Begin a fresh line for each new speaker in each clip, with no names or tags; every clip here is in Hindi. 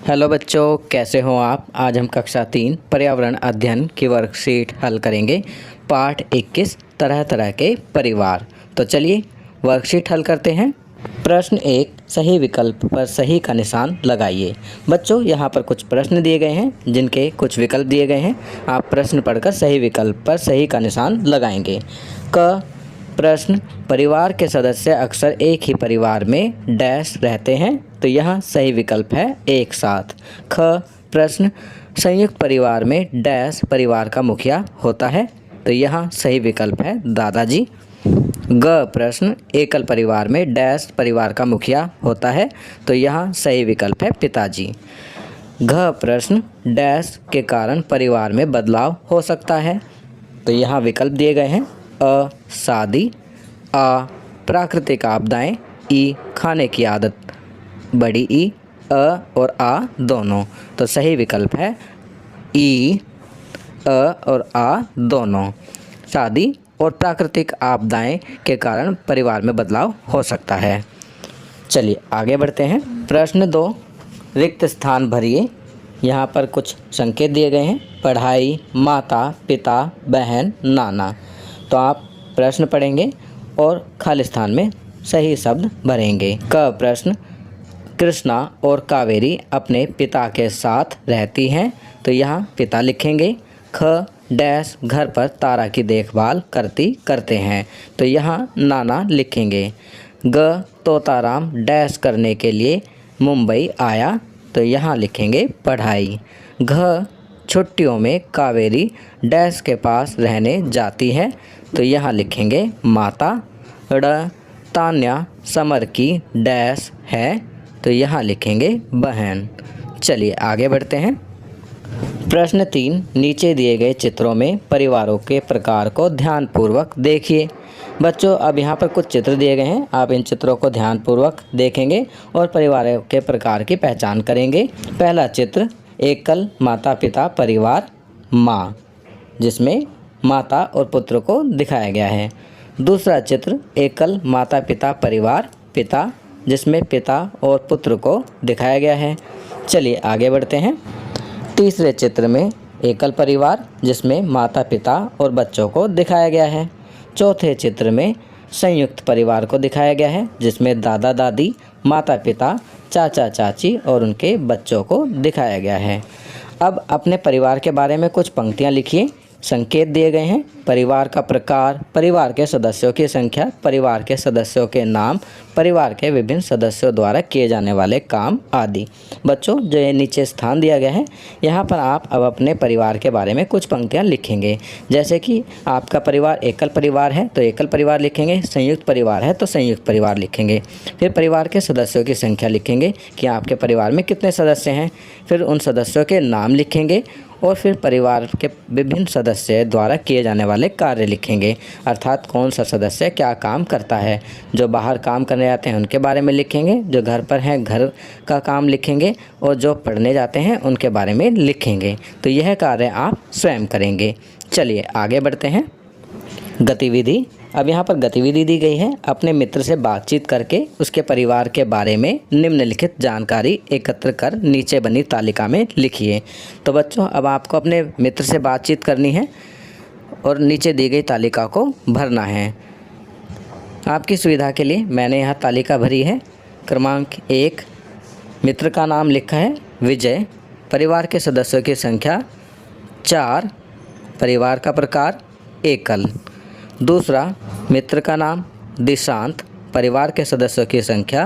हेलो बच्चों, कैसे हो आप। आज हम कक्षा 3 पर्यावरण अध्ययन की वर्कशीट हल करेंगे। पाठ 21 तरह तरह के परिवार। तो चलिए वर्कशीट हल करते हैं। प्रश्न 1, सही विकल्प पर सही का निशान लगाइए। बच्चों यहाँ पर कुछ प्रश्न दिए गए हैं जिनके कुछ विकल्प दिए गए हैं। आप प्रश्न पढ़कर सही विकल्प पर सही का निशान लगाएंगे। क प्रश्न, परिवार के सदस्य अक्सर एक ही परिवार में डैश रहते हैं, तो यहाँ सही विकल्प है एक साथ। ख प्रश्न, संयुक्त परिवार में डैश परिवार का मुखिया होता है, तो यहाँ सही विकल्प है दादाजी। ग प्रश्न, एकल परिवार में डैश परिवार का मुखिया होता है, तो यहाँ सही विकल्प है पिताजी। घ प्रश्न, डैश के कारण परिवार में बदलाव हो सकता है, तो यहाँ विकल्प दिए गए हैं। अ शादी, आ प्राकृतिक आपदाएं, ई खाने की आदत बड़ी ई, अ और आ दोनों, तो सही विकल्प है ई, अ और आ दोनों। शादी और प्राकृतिक आपदाएं के कारण परिवार में बदलाव हो सकता है। चलिए आगे बढ़ते हैं। प्रश्न 2, रिक्त स्थान भरिए। यहाँ पर कुछ संकेत दिए गए हैं। पढ़ाई, माता, पिता, बहन, नाना। तो आप प्रश्न पढ़ेंगे और खाली स्थान में सही शब्द भरेंगे। क प्रश्न, कृष्णा और कावेरी अपने पिता के साथ रहती हैं, तो यहाँ पिता लिखेंगे। ख डैश घर पर तारा की देखभाल करते हैं, तो यहाँ नाना लिखेंगे। ग तोताराम डैश करने के लिए मुंबई आया, तो यहाँ लिखेंगे पढ़ाई। घ छुट्टियों में कावेरी डैश के पास रहने जाती है, तो यहाँ लिखेंगे माता। ड़ तान्या समर की डैश है, तो यहाँ लिखेंगे बहन। चलिए आगे बढ़ते हैं। प्रश्न 3, नीचे दिए गए चित्रों में परिवारों के प्रकार को ध्यानपूर्वक देखिए। बच्चों अब यहाँ पर कुछ चित्र दिए गए हैं, आप इन चित्रों को ध्यानपूर्वक देखेंगे और परिवारों के प्रकार की पहचान करेंगे। पहला चित्र, एकल माता पिता परिवार माँ, जिसमें माता और पुत्र को दिखाया गया है। दूसरा चित्र, एकल माता पिता परिवार पिता, जिसमें पिता और पुत्र को दिखाया गया है। चलिए आगे बढ़ते हैं। तीसरे चित्र में एकल परिवार, जिसमें माता पिता और बच्चों को दिखाया गया है। चौथे चित्र में संयुक्त परिवार को दिखाया गया है, जिसमें दादा दादी, माता पिता, चाचा चाची और उनके बच्चों को दिखाया गया है। अब अपने परिवार के बारे में कुछ पंक्तियाँ लिखिए। संकेत दिए गए हैं। परिवार का प्रकार, परिवार के सदस्यों की संख्या, परिवार के सदस्यों के नाम, परिवार के विभिन्न सदस्यों द्वारा किए जाने वाले काम आदि। बच्चों जो ये नीचे स्थान दिया गया है, यहाँ पर आप अब अपने परिवार के बारे में कुछ पंक्तियाँ लिखेंगे। जैसे कि आपका परिवार एकल परिवार है तो एकल परिवार लिखेंगे, संयुक्त परिवार है तो संयुक्त परिवार लिखेंगे। फिर परिवार के सदस्यों की संख्या लिखेंगे कि आपके परिवार में कितने सदस्य हैं। फिर उन सदस्यों के नाम लिखेंगे और फिर परिवार के विभिन्न सदस्य द्वारा किए जाने वाले कार्य लिखेंगे, अर्थात कौन सा सदस्य क्या काम करता है। जो बाहर काम करने जाते हैं उनके बारे में लिखेंगे, जो घर पर हैं घर का काम लिखेंगे और जो पढ़ने जाते हैं उनके बारे में लिखेंगे। तो यह कार्य आप स्वयं करेंगे। चलिए आगे बढ़ते हैं। गतिविधि, अब यहाँ पर गतिविधि दी गई है। अपने मित्र से बातचीत करके उसके परिवार के बारे में निम्नलिखित जानकारी एकत्र कर नीचे बनी तालिका में लिखिए। तो बच्चों अब आपको अपने मित्र से बातचीत करनी है और नीचे दी गई तालिका को भरना है। आपकी सुविधा के लिए मैंने यहाँ तालिका भरी है। क्रमांक 1, मित्र का नाम लिखा है विजय, परिवार के सदस्यों की संख्या 4, परिवार का प्रकार एकल। दूसरा, मित्र का नाम दिशांत, परिवार के सदस्यों की संख्या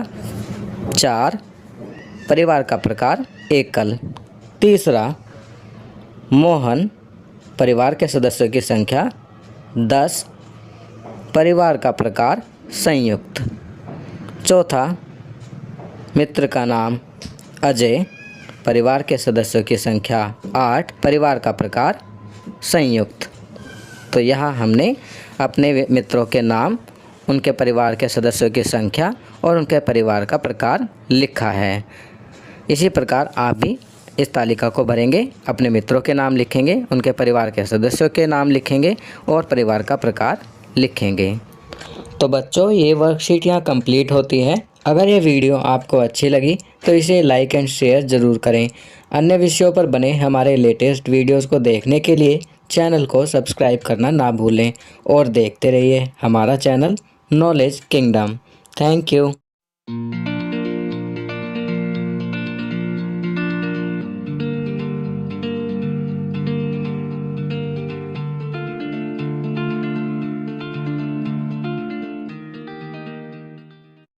4, परिवार का प्रकार एकल। तीसरा, मोहन, परिवार के सदस्यों की संख्या 10, परिवार का प्रकार संयुक्त। चौथा, मित्र का नाम अजय, परिवार के सदस्यों की संख्या 8, परिवार का प्रकार संयुक्त। तो यहाँ हमने अपने मित्रों के नाम, उनके परिवार के सदस्यों की संख्या और उनके परिवार का प्रकार लिखा है। इसी प्रकार आप भी इस तालिका को भरेंगे, अपने मित्रों के नाम लिखेंगे, उनके परिवार के सदस्यों के नाम लिखेंगे और परिवार का प्रकार लिखेंगे। तो बच्चों ये वर्कशीट यहाँ कंप्लीट होती है। अगर ये वीडियो आपको अच्छी लगी तो इसे लाइक एंड शेयर ज़रूर करें। अन्य विषयों पर बने हमारे लेटेस्ट वीडियोस को देखने के लिए चैनल को सब्सक्राइब करना ना भूलें और देखते रहिए हमारा channel knowledge kingdom. Thank you.